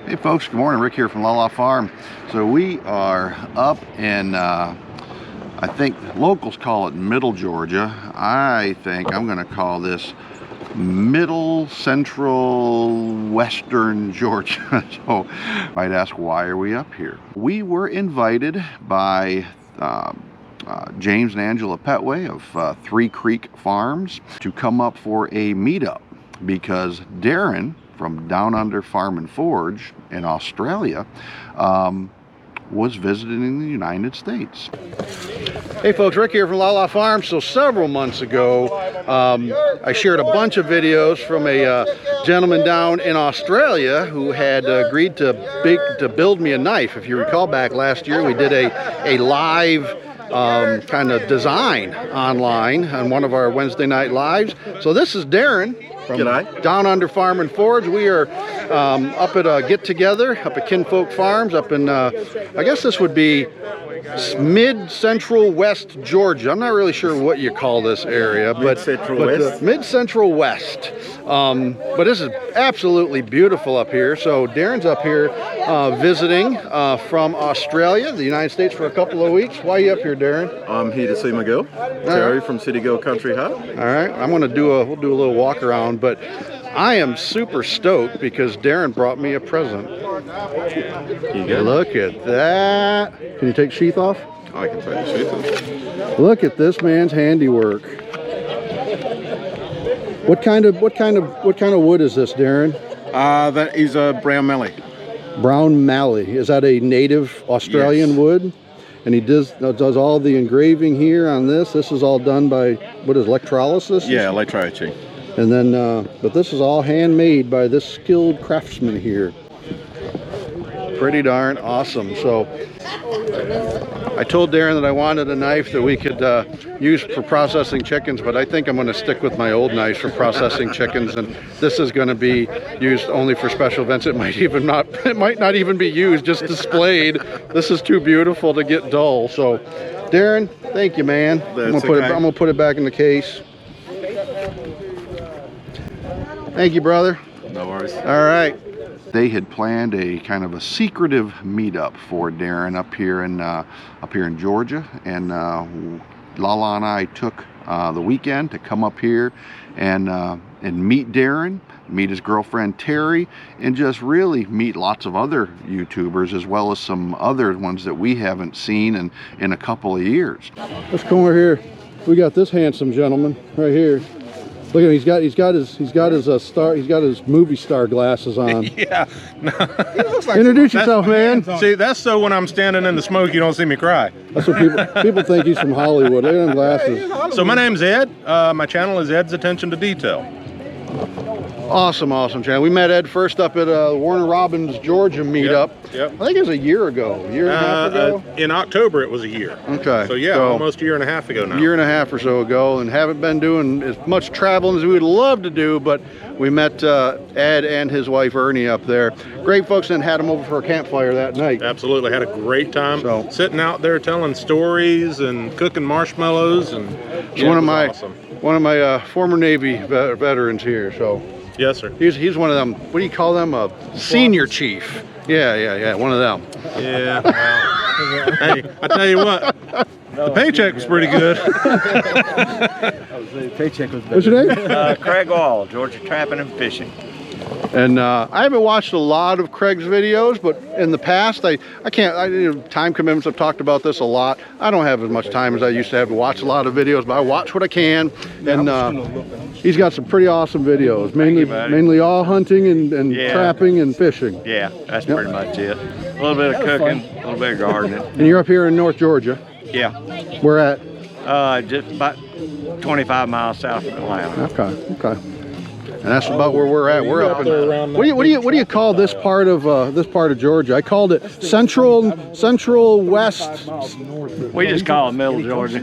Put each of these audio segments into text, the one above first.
Hey folks, good morning. Rick here from LaLa Farm. So we are up in, I think locals call it Middle Georgia. I think I'm going to call this Middle Central Western Georgia. So you might ask, why are we up here? We were invited by James and Angela Petway of Three Creek Farms to come up for a meetup because Darren from Downunder Farm and Forge in Australia was visiting the United States. Hey folks, Rick here from LaLa Farm. So several months ago, I shared a bunch of videos from a gentleman down in Australia who had agreed to build me a knife. If you recall back last year, we did a live kind of design online on one of our Wednesday night lives. So this is Darren from Downunder Farm and Forge. We are up at a get-together up at Kinfolk Farms up in, I guess this would be mid-central West Georgia. I'm not really sure what you call this area, but mid-central West. But this is absolutely beautiful up here. So Darren's up here visiting from Australia, the United States, for a couple of weeks. Why are you up here, Darren? I'm here to see my girl, Terry from City Girl Country Hut. All right, I'm going to we'll do a little walk around, but I am super stoked because Darren brought me a present. Here you go. Look at that. Can you take sheath off? I can take the sheath off. Look at this man's handiwork. What kind of wood is this, Darren? That is a brown mallee. Brown mallee. Is that a native Australian wood? And he does all the engraving here on this. This is all done by, what is electrolysis? Yeah, electroetching. And then, but this is all handmade by this skilled craftsman here. Pretty darn awesome. So I told Darren that I wanted a knife that we could use for processing chickens, but I think I'm going to stick with my old knives for processing chickens, and this is going to be used only for special events. It might not even be used, just displayed. This is too beautiful to get dull. So Darren, thank you, man. I'm going to put it back in the case. Thank you, brother. No worries. All right. They had planned a kind of a secretive meetup for Darren up here in Georgia, and LaLa and I took the weekend to come up here and meet Darren, meet his girlfriend Terry, and just really meet lots of other YouTubers as well as some other ones that we haven't seen in a couple of years. Let's come over here. We got this handsome gentleman right here. Look at him, he's got his movie star glasses on. Yeah. No. Introduce yourself, man. See, that's so when I'm standing in the smoke, you don't see me cry. That's what people think he's from Hollywood. Look at them glasses. So my name's Ed. My channel is Ed's Attention to Detail. Awesome channel. We met Ed first up at Warner Robins, Georgia meetup. Yep. I think it was a year ago, a year and a half ago. In October, it was a year. Okay. So yeah, almost a year and a half ago now. A year and a half or so ago, and haven't been doing as much traveling as we would love to do, but we met Ed and his wife Ernie up there. Great folks, and had them over for a campfire that night. Absolutely, had a great time sitting out there telling stories and cooking marshmallows, and it's one of my former Navy veterans here. So yes, sir. He's one of them. What do you call them? A senior chief. Yeah. One of them. Yeah. Well, hey, I tell you what. The paycheck was pretty good. The paycheck was better. What's your name? Craig All, Georgia Trapping and Fishing. And I haven't watched a lot of Craig's videos, but in the past, time commitments, I've talked about this a lot. I don't have as much time as I used to have to watch a lot of videos, but I watch what I can. And he's got some pretty awesome videos, mainly all hunting and trapping and fishing. Yeah, that's pretty much it. A little bit of cooking, a little bit of gardening. And you're up here in North Georgia? Yeah. Where at? Just about 25 miles south of Atlanta. Okay. And that's about where we're at. We're up in. What do you call this part of Georgia? I called it Central West. We just call it Middle Georgia.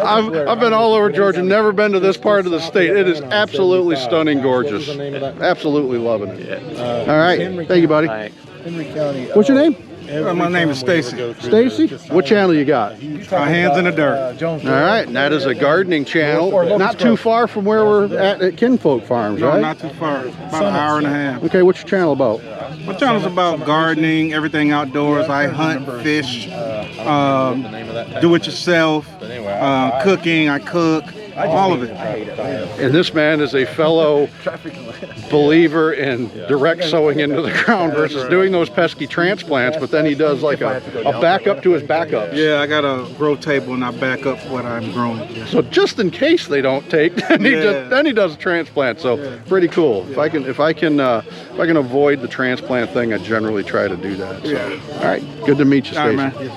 I've been all over Georgia, never been to this part of the state. It is absolutely stunning, gorgeous. Absolutely loving it. All right, thank you, buddy. Thanks. What's your name? My name is Stacy. Stacy, what channel you got? Hands in the dirt. All right, and that is a gardening channel. Not too far from where we're at Kinfolk Farms, No, right? not too far. About an hour and a half. Okay, what's your channel about? My channel's about gardening, everything outdoors. I hunt, fish, do it yourself, cooking, I cook, all of it. And this man is a fellow believer in direct sowing into the ground versus doing those pesky transplants, but then he does like a backup to his backups. Yeah, I got a grow table and I back up what I'm growing. Yeah. So just in case they don't take, then he does a transplant. So pretty cool. If I can avoid the transplant thing, I generally try to do that. So. All right, good to meet you, All Stacy. right, man.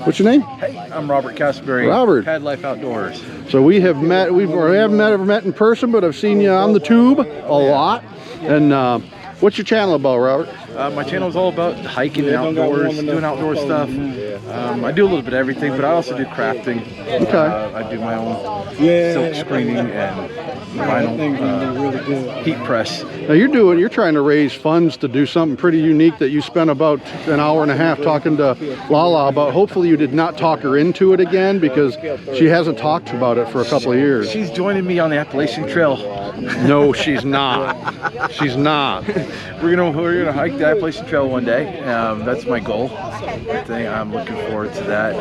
What's your name? Hey, I'm Robert Castleberry. Robert. Pad Life Outdoors. So we haven't ever met in person, but I've seen you on the tube a lot. And what's your channel about, Robert? My channel is all about hiking and outdoors, doing outdoor stuff. I do a little bit of everything, but I also do crafting. Okay. I do my own silk screening and vinyl heat press. Now you're trying to raise funds to do something pretty unique that you spent about an hour and a half talking to LaLa about. Hopefully you did not talk her into it again, because she hasn't talked about it for a couple of years. She's joining me on the Appalachian Trail. No, she's not. She's not. We're gonna hike the Appalachian Trail one day. That's my goal. I'm looking forward to that.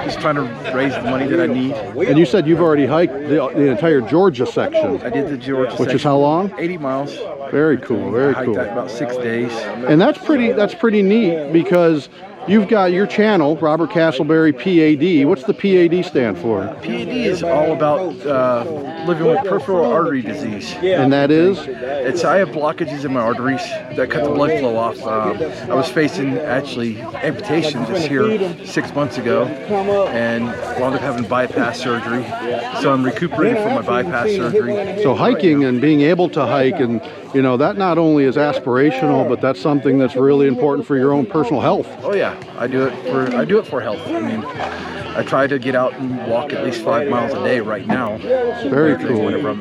Just trying to raise the money that I need. And you said you've already hiked the entire Georgia section. I did the Georgia section. Which is how long? 80 miles. Very cool. Very I hiked cool. that about 6 days. And that's pretty neat, because you've got your channel, Robert Castleberry PAD. What's the PAD stand for? PAD is all about living with peripheral artery disease. And that is? I have blockages in my arteries that cut the blood flow off. I was facing actually amputation just here 6 months ago, and wound up having bypass surgery. So I'm recuperating from my bypass surgery. So hiking and being able to hike, and that not only is aspirational, but that's something that's really important for your own personal health. Oh yeah, I do it for health. I mean, I try to get out and walk at least 5 miles a day right now. Very cool. Whenever I'm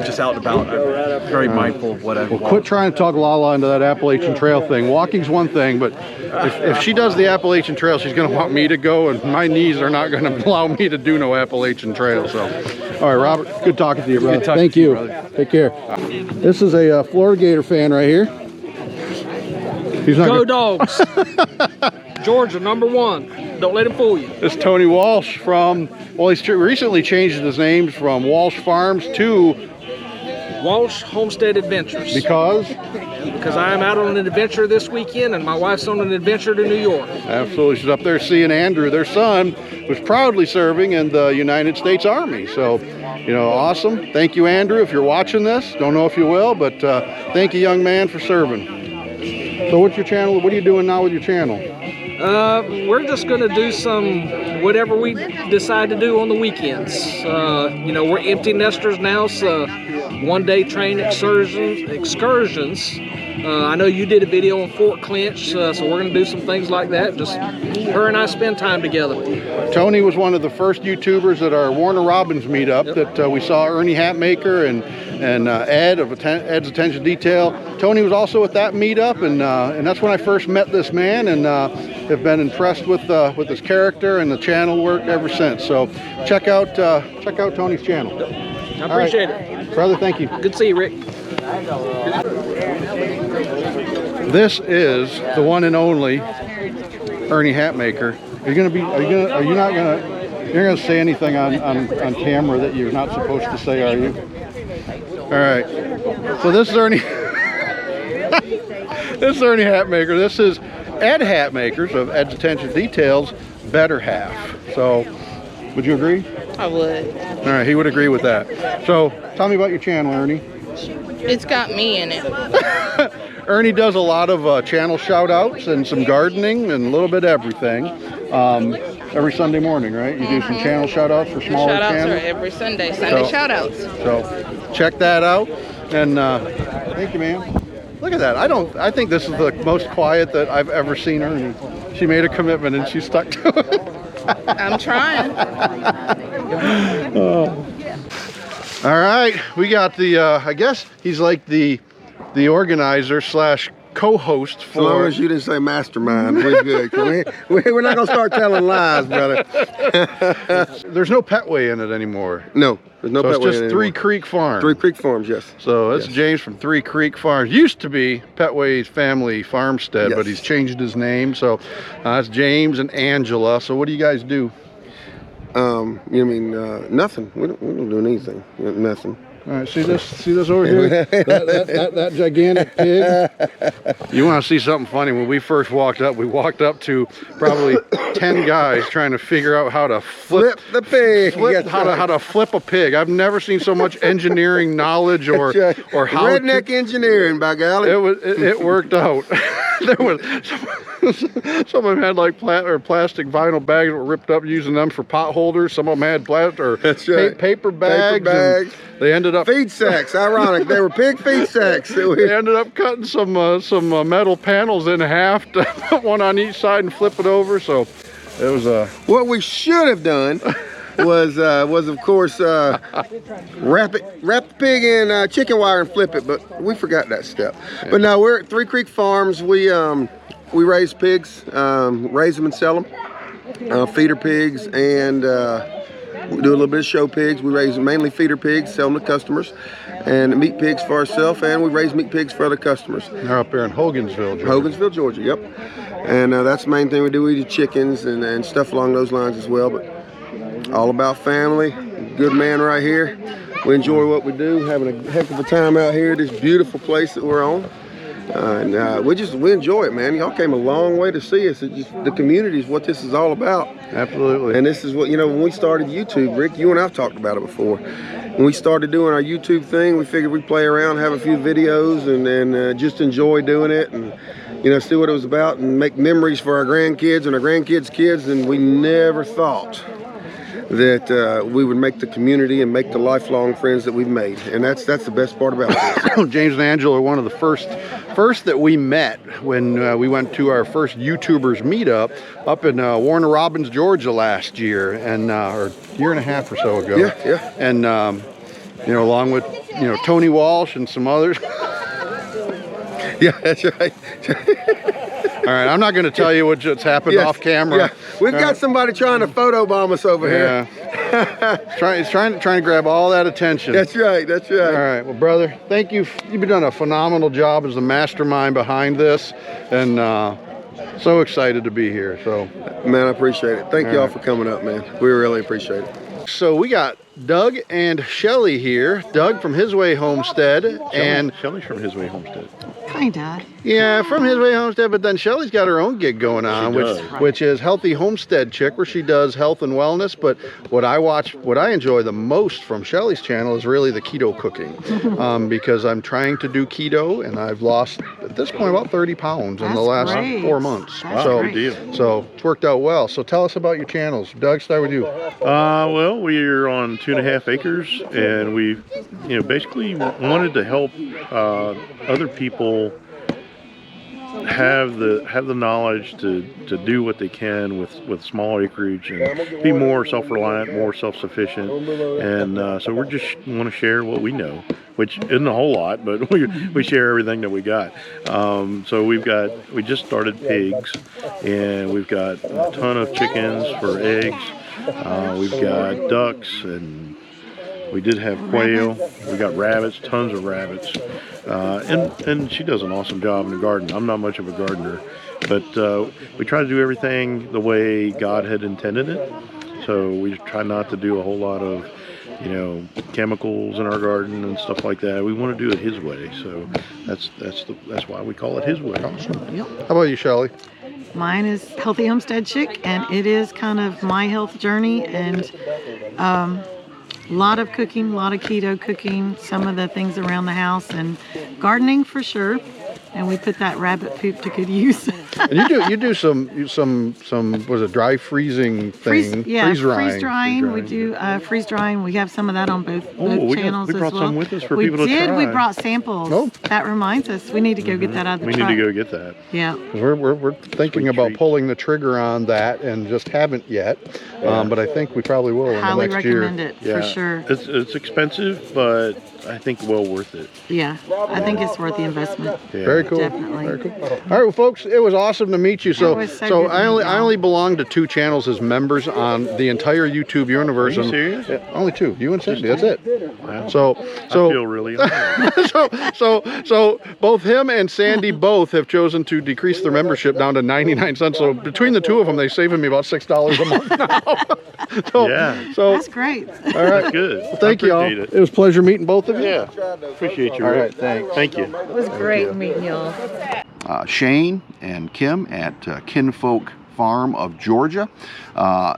just out and about, I'm very mindful of what I walk. Quit trying to talk LaLa into that Appalachian Trail thing. Walking's one thing, but if she does the Appalachian Trail, she's going to want me to go, and my knees are not going to allow me to do no Appalachian Trail. So, all right, Robert, good talking to you, brother. Thank you. Take care. This is a Florida Gator fan right here. He's not Go Dogs. Georgia, #1. Don't let him fool you. This is Tony Walsh from, he's recently changed his names from Walsh Farms to Walsh Homestead Adventures. Because I am out on an adventure this weekend, and my wife's on an adventure to New York. Absolutely. She's up there seeing Andrew. Their son was proudly serving in the United States Army. So, awesome. Thank you, Andrew, if you're watching this. Don't know if you will, but thank you, young man, for serving. So what's your channel? What are you doing now with your channel? We're just going to do whatever we decide to do on the weekends. We're empty nesters now, so one-day train excursions. I know you did a video on Fort Clinch, so we're going to do some things like that. Just her and I spend time together. Tony was one of the first YouTubers at our Warner Robins meetup that we saw. Ernie Hatmaker and Ed of Ed's Attention Detail. Tony was also at that meetup, and that's when I first met this man, and have been impressed with his character and the channel work ever since. So check out Tony's channel. I appreciate it, brother. Thank you. Good to see you, Rick. This is the one and only Ernie Hatmaker. You're not gonna say anything on camera that you're not supposed to say, are you? All right. So this is Ernie. This is Ernie Hatmaker. This is Ed Hatmakers of Ed's Attention Details, better half. So, would you agree? I would. All right, he would agree with that. So, tell me about your channel, Ernie. It's got me in it. Ernie does a lot of channel shout outs and some gardening and a little bit of everything. Every Sunday morning, right? You do some channel shout outs for smaller Shout outs channels? are every Sunday. Sunday shout outs. So check that out. And thank you, man. Look at that. I think this is the most quiet that I've ever seen Ernie. She made a commitment and she stuck to it. I'm trying. All right, we got the I guess he's like the organizer slash co-host As long for. as you didn't say mastermind, we're good. 'Cause we're not gonna start telling lies, brother. There's no Petway in it anymore. No, there's no. So it's Petway just anymore. Three Creek Farm. Three Creek Farms, yes. So that's Yes. James from Three Creek Farms. Used to be Petway's family farmstead, Yes. but he's changed his name. So that's James and Angela. So what do you guys do? You mean nothing? We don't do anything. Nothing. All right, see this over here? that gigantic pig? You want to see something funny? When we first walked up, we walked up to probably 10 guys trying to figure out how to Flip the pig. Yes, how to flip a pig. I've never seen so much engineering knowledge or how redneck engineering, by golly. it worked out. There was some of them had like plastic vinyl bags that were ripped up, using them for pot holders. Some of them had That's right. paper bags. Paper bags. They ended up Feed sacks. Ironic. They were pig feed sacks. They ended up cutting some metal panels in half to put one on each side and flip it over. So it was What we should have done was of course wrap the pig in chicken wire and flip it, but we forgot that step. Yeah. But now we're at Three Creek Farms. We raise pigs, raise them and sell them, feeder pigs, and we do a little bit of show pigs. We raise mainly feeder pigs, sell them to customers, and meat pigs for ourselves, and we raise meat pigs for other customers. they're up there in Hogansville, Georgia. Hogansville, Georgia, yep. And that's the main thing we do. We do chickens and stuff along those lines as well, but all about family. Good man right here. We enjoy what we do, having a heck of a time out here, this beautiful place that we're on. And we enjoy it, man. Y'all came a long way to see us. The community is what this is all about. Absolutely. And this is what, when we started YouTube, Rick, you and I've talked about it before. When we started doing our YouTube thing, we figured we'd play around, have a few videos, and just enjoy doing it, and see what it was about, and make memories for our grandkids and our grandkids' kids. And we never thought that we would make the community and make the lifelong friends that we've made, and that's the best part about it. James and Angela are one of the first that we met when we went to our first YouTubers meetup up in Warner Robins, Georgia last year, and or a year and a half or so ago. Yeah. And along with Tony Walsh and some others. Yeah, that's right. All right, I'm not going to tell you what just happened off camera. Yeah. We've got somebody trying to photobomb us over here. It's trying to grab all that attention. That's right. All right, well, brother, thank you. You've done a phenomenal job as the mastermind behind this, and so excited to be here. So, man, I appreciate it. Thank y'all for coming up, man. We really appreciate it. So we got Doug and Shelly here. Doug from His Way Homestead, and Shelly's from His Way Homestead. Kinda. yeah, from His Way Homestead, but then Shelly's got her own gig going on, which is Healthy Homestead Chick, where she does health and wellness. But what I enjoy the most from Shelly's channel is really the keto cooking, because I'm trying to do keto, and I've lost at this point about 30 pounds in the last 4 months. That's great. So it's worked out well. So tell us about your channels. Doug, start with you. Well, we're on 2.5 acres, and we, basically wanted to help other people have the knowledge to do what they can with small acreage and be more self-reliant, more self-sufficient, and so we just want to share what we know, which isn't a whole lot, but we share everything that we got. So we just started pigs, and we've got a ton of chickens for eggs. We've got ducks, and we did have quail. We got rabbits, tons of rabbits. And she does an awesome job in the garden. I'm not much of a gardener, but we try to do everything the way God had intended it. So we try not to do a whole lot of, chemicals in our garden and stuff like that. We want to do it His way. So that's why we call it His Way. Awesome. Yep. How about you, Shelly? Mine is Healthy Homestead Chick, and it is kind of my health journey, and a lot of cooking, a lot of keto cooking, some of the things around the house, and gardening for sure. And we put that rabbit poop to good use. And you do some was it dry freezing thing? Freeze drying. We do freeze drying. We have some of that on both channels we brought as well. some with us for people to try. We brought samples. Oh. That reminds us. We need to go get that out of the We truck. need to go get that. Yeah. We're thinking about treat. pulling the trigger on that, and just haven't yet. But I think we probably will in Highly the next year. recommend it for sure. It's expensive, but I think well worth it. Yeah, I think it's worth the investment. Yeah. Very cool. Definitely. Very cool. All right, well, folks, it was awesome to meet you. So, It was so good to I meet I y'all. only belong to 2 channels as members on the entire YouTube universe. Are you and- serious? Yeah, only 2. You and Cindy. That's it. Wow. So, I feel really honored. so both him and Sandy both have chosen to decrease their membership down to 99 cents. So between the 2 of them, they're saving me about $6 a month now. So, Yeah. So, That's great. all right. Good. Well, thank you all. Appreciate It was a pleasure meeting both of you. Yeah. Appreciate you. All Rick. right. Thanks. Thank you. It was great meeting y'all. Shane and Kim at Kinfolk Farm of Georgia.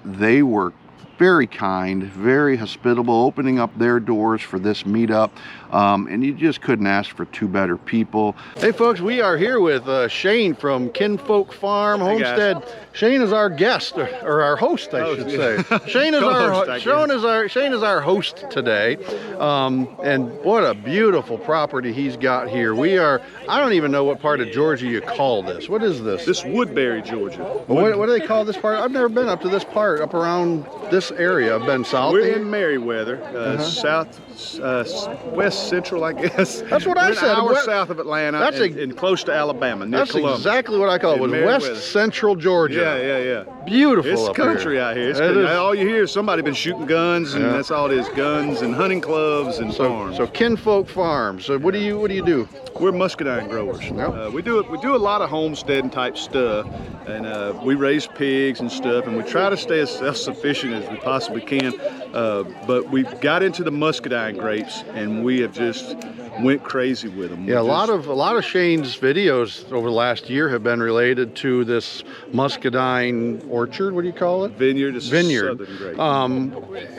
They were very kind, very hospitable, opening up their doors for this meetup. And you just couldn't ask for 2 better people. Hey folks, we are here with Shane from Kinfolk Farm Homestead. Shane is our guest, or our host, I should say. Shane is Shane is our host today. And what a beautiful property he's got here. I don't even know what part of Georgia you call this. What is this? This Woodbury, Georgia. What do they call this part? I've never been up to this part, up around this area. I've been south. We're in Meriwether, west central, I guess. That's what I We're said. An hour West- south of Atlanta, That's and close to Alabama, near That's Columbus. exactly what I call it. In Was Meriwether. West Central Georgia. Yeah. Beautiful. It's up country here. out here. It's It country. is. All you hear is somebody been shooting guns, and Yeah. that's all it is: guns and hunting clubs and farms. So Kinfolk Farms. So what do you do? We're muscadine growers. Yep. We do a lot of homesteading type stuff, and we raise pigs and stuff, and we try to stay as self-sufficient as we possibly can. But we got into the muscadine grapes, and we have just went crazy with them. Yeah, a lot of Shane's videos over the last year have been related to this muscadine orchard. What do you call it? Vineyard. It's Vineyard. Southern grape.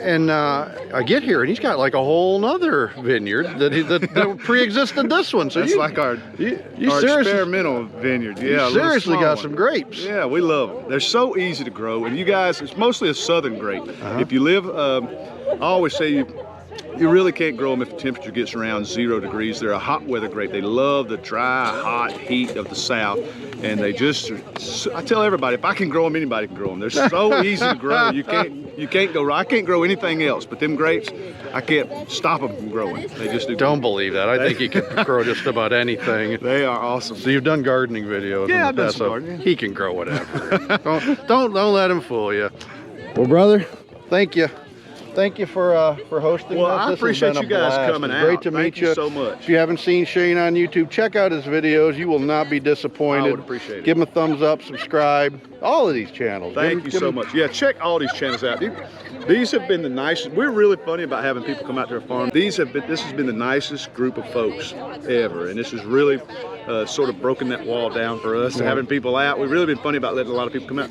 And I get here and he's got like a whole nother vineyard that pre-existed this one. So That's like our seriously, experimental vineyard. Yeah, you a little seriously small got one. some grapes. Yeah, we love them. They're so easy to grow, and you guys, it's mostly a southern grape. If you live, I always say you really can't grow them if the temperature gets around 0 degrees. They're a hot weather grape. They love the dry, hot heat of the south, and they just. I tell everybody, if I can grow them, anybody can grow them. They're so easy to grow. You can't go. I can't grow anything else, but them grapes, I can't stop them from growing. They just do. Don't believe that. I think he can grow just about anything. They are awesome. So you've done gardening videos. Yeah, in I've the done past, some so gardening. He can grow whatever. don't let him fool you. Well, brother, thank you. Thank you for hosting Well, us. I This has appreciate been a you guys blast. coming It's out. Great to Thank meet you so much. If you haven't seen Shane on YouTube, check out his videos. You will not be disappointed. I would appreciate it. Give him a thumbs up, subscribe. All of these channels. Thank you so much. Yeah, check all these channels out. These have been the nicest. We're really funny about having people come out to our farm. This has been the nicest group of folks ever, and this has really sort of broken that wall down for us. Having people out, we've really been funny about letting a lot of people come out.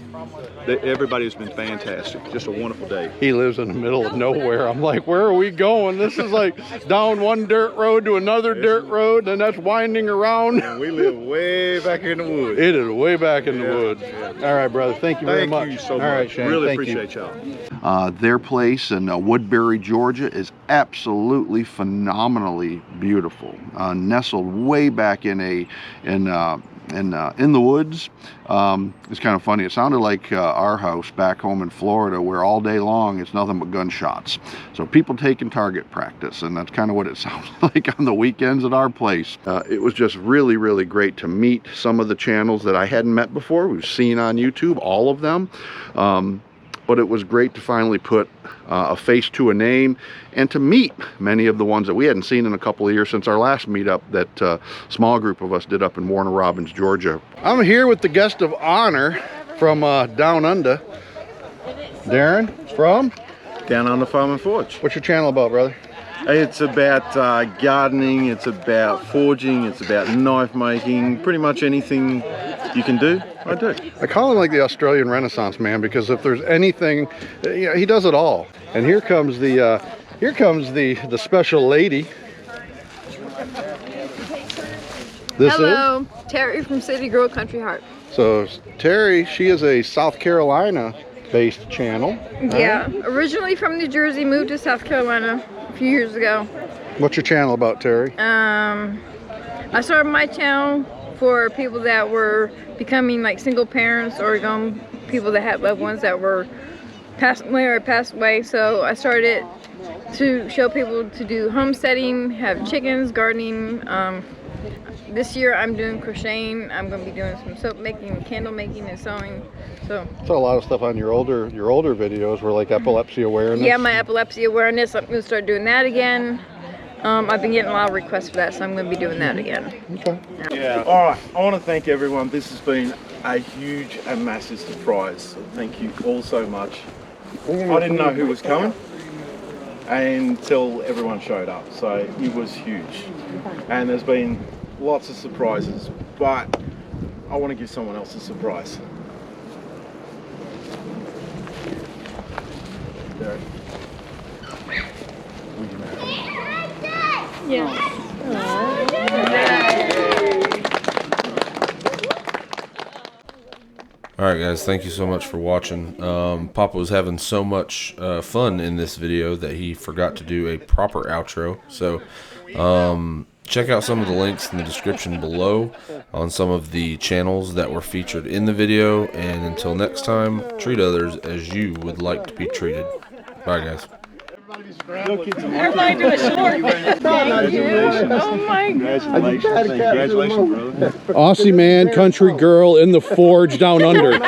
Everybody has been fantastic. Just a wonderful day. He lives in the middle of nowhere. I'm like, where are we going? This is like down one dirt road to another dirt road, and that's winding around. And we live way back here in the woods. It is way back in the woods. Yeah. All right, brother. Thank you very much. Thank you so All right, much. Shane. Really Thank you. appreciate y'all. Their place in Woodbury, Georgia is absolutely phenomenally beautiful. Nestled way back in the woods. It's kind of funny. It sounded like our house back home in Florida, where all day long it's nothing but gunshots. So people taking target practice, and that's kind of what it sounds like on the weekends at our place. It was just really, really great to meet some of the channels that I hadn't met before. We've seen on YouTube, all of them. But it was great to finally put a face to a name and to meet many of the ones that we hadn't seen in a couple of years since our last meetup that small group of us did up in Warner Robins, Georgia. I'm here with the guest of honor from Down Under. Darren, from? Downunder Farm and Forge. What's your channel about, brother? It's about gardening, it's about forging, it's about knife making, pretty much anything you can do, I do. I call him like the Australian Renaissance man, because if there's anything, you know, he does it all. And here comes the special lady. Hello, Terry from City Girl Country Heart. So Terry, she is a South Carolina based channel. Yeah, originally from New Jersey, moved to South Carolina a few years ago. What's your channel about, Terry? I started my channel for people that were becoming like single parents, or young people that had loved ones that were passed away, so I started to show people to do homesteading, have chickens, gardening. This year I'm doing crocheting. I'm going to be doing some soap making, candle making, and sewing. So a lot of stuff on your older videos were like epilepsy awareness. yeah, my epilepsy awareness. I'm going to start doing that again. I've been getting a lot of requests for that, so I'm going to be doing that again. Okay. Yeah. All right. I want to thank everyone. This has been a huge and massive surprise. So thank you all so much. I didn't know who was coming until everyone showed up, so it was huge. And there's been lots of surprises, but I want to give someone else a surprise. Darren. Will you marry me? Yeah. Alright guys, thank you so much for watching. Papa was having so much fun in this video that he forgot to do a proper outro. So check out some of the links in the description below on some of the channels that were featured in the video. And until next time, treat others as you would like to be treated. Bye guys. Everybody do a short. Thank you. Oh my God. Congratulations, brother. Aussie man, country girl in the forge down under.